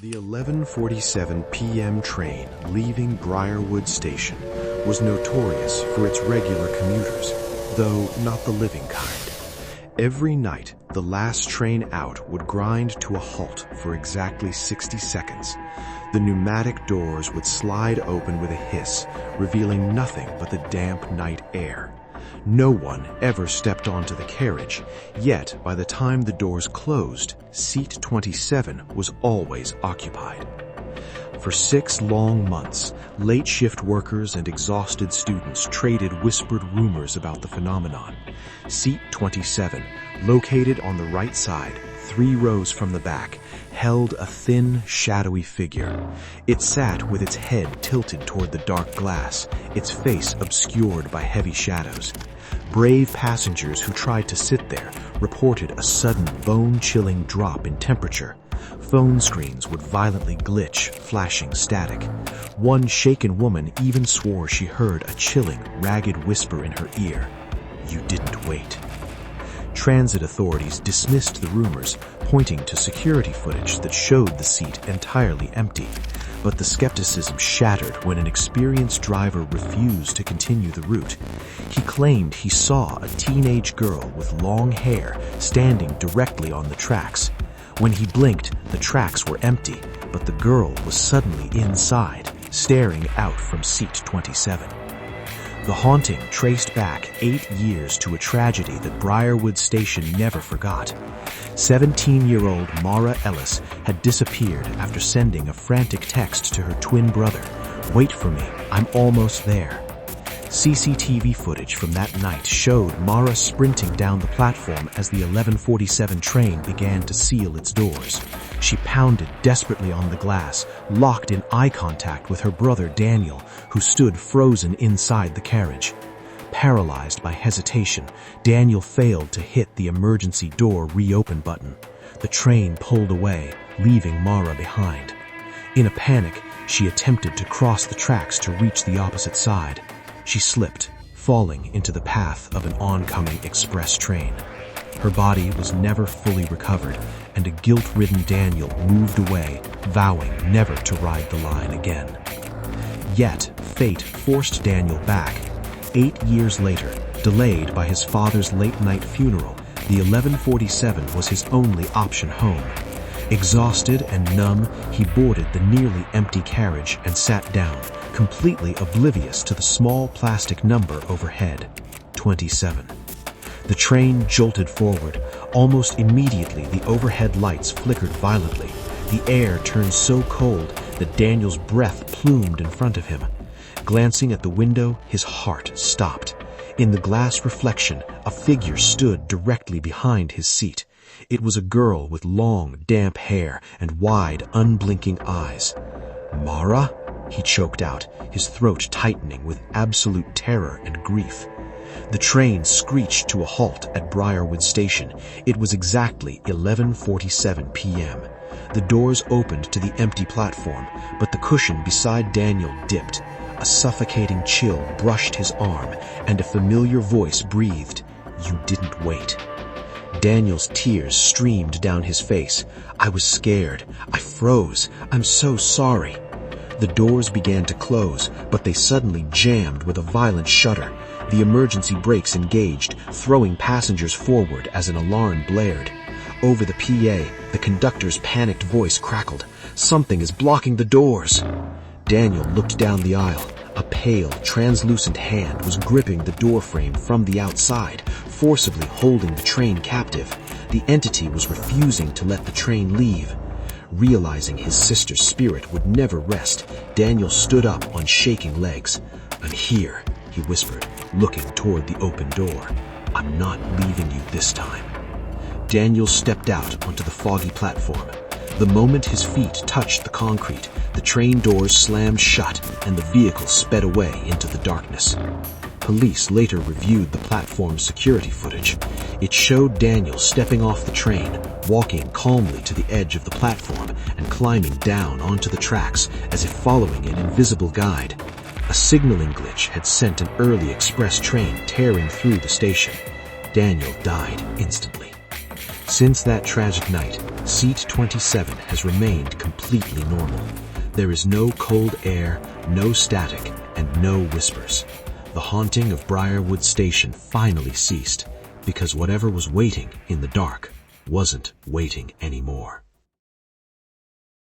The 11:47 p.m. train leaving Briarwood Station was notorious for its regular commuters, though not the living kind. Every night, the last train out would grind to a halt for exactly 60 seconds. The pneumatic doors would slide open with a hiss, revealing nothing but the damp night air. No one ever stepped onto the carriage, yet by the time the doors closed, seat 27 was always occupied. For 6 long months, late shift workers and exhausted students traded whispered rumors about the phenomenon. Seat 27, located on the right side, 3 rows from the back, held a thin, shadowy figure. It sat with its head tilted toward the dark glass, its face obscured by heavy shadows. Brave passengers who tried to sit there reported a sudden bone-chilling drop in temperature. Phone screens would violently glitch, flashing static. One shaken woman even swore she heard a chilling, ragged whisper in her ear. "You didn't wait." Transit authorities dismissed the rumors, pointing to security footage that showed the seat entirely empty. But the skepticism shattered when an experienced driver refused to continue the route. He claimed he saw a teenage girl with long hair standing directly on the tracks. When he blinked, the tracks were empty, but the girl was suddenly inside, staring out from seat 27. The haunting traced back 8 years to a tragedy that Briarwood Station never forgot. 17-year-old Mara Ellis had disappeared after sending a frantic text to her twin brother, "Wait for me, I'm almost there." CCTV footage from that night showed Mara sprinting down the platform as the 11:47 train began to seal its doors. She pounded desperately on the glass, locked in eye contact with her brother Daniel, who stood frozen inside the carriage. Paralyzed by hesitation, Daniel failed to hit the emergency door reopen button. The train pulled away, leaving Mara behind. In a panic, she attempted to cross the tracks to reach the opposite side. She slipped, falling into the path of an oncoming express train. Her body was never fully recovered, and a guilt-ridden Daniel moved away, vowing never to ride the line again. Yet, fate forced Daniel back. 8 years later, delayed by his father's late-night funeral, the 11:47 was his only option home. Exhausted and numb, he boarded the nearly empty carriage and sat down, completely oblivious to the small plastic number overhead, 27. The train jolted forward. Almost immediately, the overhead lights flickered violently. The air turned so cold that Daniel's breath plumed in front of him. Glancing at the window, his heart stopped. In the glass reflection, a figure stood directly behind his seat. It was a girl with long, damp hair and wide, unblinking eyes. "Mara?" he choked out, his throat tightening with absolute terror and grief. The train screeched to a halt at Briarwood Station. It was exactly 11:47 p.m. The doors opened to the empty platform, but the cushion beside Daniel dipped. A suffocating chill brushed his arm, and a familiar voice breathed, "You didn't wait." Daniel's tears streamed down his face. "I was scared. I froze. I'm so sorry." The doors began to close, but they suddenly jammed with a violent shudder. The emergency brakes engaged, throwing passengers forward as an alarm blared. Over the PA, the conductor's panicked voice crackled, "Something is blocking the doors." Daniel looked down the aisle. A pale, translucent hand was gripping the doorframe from the outside, forcibly holding the train captive. The entity was refusing to let the train leave. Realizing his sister's spirit would never rest, Daniel stood up on shaking legs. "I'm here," he whispered, looking toward the open door. "I'm not leaving you this time." Daniel stepped out onto the foggy platform. The moment his feet touched the concrete, the train doors slammed shut and the vehicle sped away into the darkness. Police later reviewed the platform's security footage. It showed Daniel stepping off the train, walking calmly to the edge of the platform and climbing down onto the tracks as if following an invisible guide. A signaling glitch had sent an early express train tearing through the station. Daniel died instantly. Since that tragic night, Seat 27 has remained completely normal. There is no cold air, no static, and no whispers. The haunting of Briarwood Station finally ceased, because whatever was waiting in the dark wasn't waiting anymore.